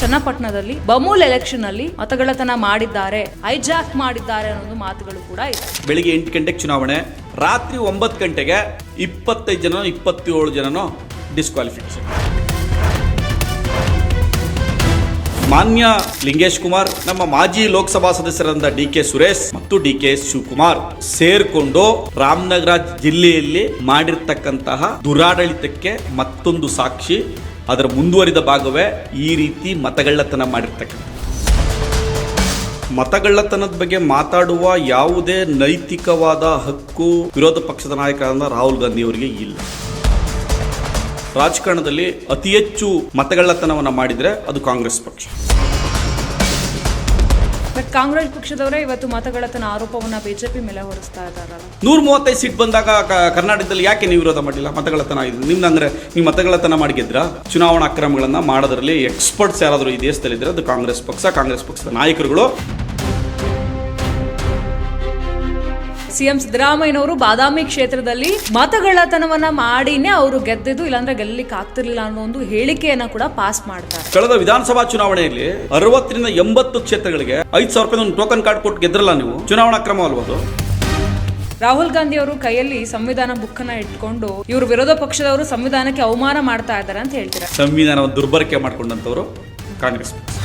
ಚನ್ನಪಟ್ಟಣದಲ್ಲಿ ಬಮೂಲ್ ಎಲೆಕ್ಷನ್ ಅಲ್ಲಿ ಮತಗಳ್ಳತನ ಮಾಡಿದ್ದಾರೆ, ಹೈಜಾಕ್ ಮಾಡಿದ್ದಾರೆ ಅನ್ನೋ ಮಾತುಗಳು ಕೂಡ ಇದೆ. ಬೆಳಿಗ್ಗೆ 8 ಗಂಟೆಗೆ ಚುನಾವಣೆ, ರಾತ್ರಿ 9 ಗಂಟೆಗೆ 25 ಜನನೋ 27 ಜನನೋ ಡಿಸ್ಕ್ವಾಲಿಫಿಕೇಶನ್. ಮಾನ್ಯ ಲಿಂಗೇಶ್ ಕುಮಾರ್, ನಮ್ಮ ಮಾಜಿ ಲೋಕಸಭಾ ಸದಸ್ಯರಾದ DK ಸುರೇಶ್ ಮತ್ತು DK ಶಿವಕುಮಾರ್ ಸೇರ್ಕೊಂಡು ರಾಮನಗರ ಜಿಲ್ಲೆಯಲ್ಲಿ ಮಾಡಿರ್ತಕ್ಕಂತಹ ದುರಾಡಳಿತಕ್ಕೆ ಮತ್ತೊಂದು ಸಾಕ್ಷಿ. ಅದರ ಮುಂದುವರಿದ ಭಾಗವೇ ಈ ರೀತಿ ಮತಗಳ್ಳತನ ಮಾಡಿರ್ತಕ್ಕಂಥ. ಮತಗಳ್ಳತನದ ಬಗ್ಗೆ ಮಾತಾಡುವ ಯಾವುದೇ ನೈತಿಕವಾದ ಹಕ್ಕು ವಿರೋಧ ಪಕ್ಷದ ನಾಯಕರಾದ ರಾಹುಲ್ ಗಾಂಧಿ ಅವರಿಗೆ ಇಲ್ಲ. ರಾಜಕಾರಣದಲ್ಲಿ ಅತಿ ಹೆಚ್ಚು ಮತಗಳ್ಳತನವನ್ನು ಮಾಡಿದರೆ ಅದು ಕಾಂಗ್ರೆಸ್ ಪಕ್ಷ. ಕಾಂಗ್ರೆಸ್ ಪಕ್ಷದವರೇ ಇವತ್ತು ಮತಗಳ್ಳತನ ಆರೋಪವನ್ನ ಬಿಜೆಪಿ ಮೇಲೆ ಹೊರಿಸ್ತಾ ಇದ್ದಾರಲ್ಲ. 135 ಸೀಟ್ ಬಂದಾಗ ಕರ್ನಾಟಕದಲ್ಲಿ ಯಾಕೆ ನೀವು ವಿರೋಧ ಮಾಡಿಲ್ಲ? ಮತಗಳ್ಳತನ ಆಗಿದೆ ನಿಮ್ದು ಅಂದ್ರೆ ನೀವು ಮತಗಳ್ಳತನ ಮಾಡಿಗೆದ್ರ? ಚುನಾವಣಾ ಅಕ್ರಮಗಳನ್ನ ಮಾಡೋದ್ರಲ್ಲಿ ಎಕ್ಸ್ಪರ್ಟ್ಸ್ ಯಾರಾದರೂ ಈ ದೇಶದಲ್ಲಿ ಇದ್ರೆ ಅದು ಕಾಂಗ್ರೆಸ್ ಪಕ್ಷದ ನಾಯಕರುಗಳು. ಸಿಎಂ ಸಿದ್ದರಾಮಯ್ಯನವರು ಬಾದಾಮಿ ಕ್ಷೇತ್ರದಲ್ಲಿ ಮತಗಳ್ಳತನವನ್ನ ಮಾಡಿನೇ ಅವರು ಗೆದ್ದಿದ್ದು, ಇಲ್ಲಾಂದ್ರೆ ಗೆಲ್ಲಲಿಕ್ಕೆ ಆಗ್ತಿರ್ಲಿಲ್ಲ ಅನ್ನೋ ಒಂದು ಹೇಳಿಕೆಯನ್ನ ಕೂಡ ಪಾಸ್ ಮಾಡ್ತಾರೆ. ಕಳೆದ ವಿಧಾನಸಭಾ ಚುನಾವಣೆಯಲ್ಲಿ 60 ರಿಂದ 80 ಕ್ಷೇತ್ರಗಳಿಗೆ 5,000 ರೂಪಾಯಿ ಒಂದು ಟೋಕನ್ ಕಾರ್ಡ್ ಕೊಟ್ಟು ಗೆದ್ರಲ್ಲ ನೀವು. ಚುನಾವಣಾ ಅಕ್ರಮ ಅಲ್ವದು? ರಾಹುಲ್ ಗಾಂಧಿ ಅವರು ಕೈಯಲ್ಲಿ ಸಂವಿಧಾನ ಬುಕ್ ಅನ್ನ ಇಟ್ಕೊಂಡು ಇವರು ವಿರೋಧ ಪಕ್ಷದವರು ಸಂವಿಧಾನಕ್ಕೆ ಅವಮಾನ ಮಾಡ್ತಾ ಇದ್ದಾರೆ ಅಂತ ಹೇಳ್ತಾರೆ. ಸಂವಿಧಾನವನ್ನು ದುರ್ಬಳಕೆ ಮಾಡ್ಕೊಂಡಂತವರು ಕಾಂಗ್ರೆಸ್ ಪಕ್ಷ.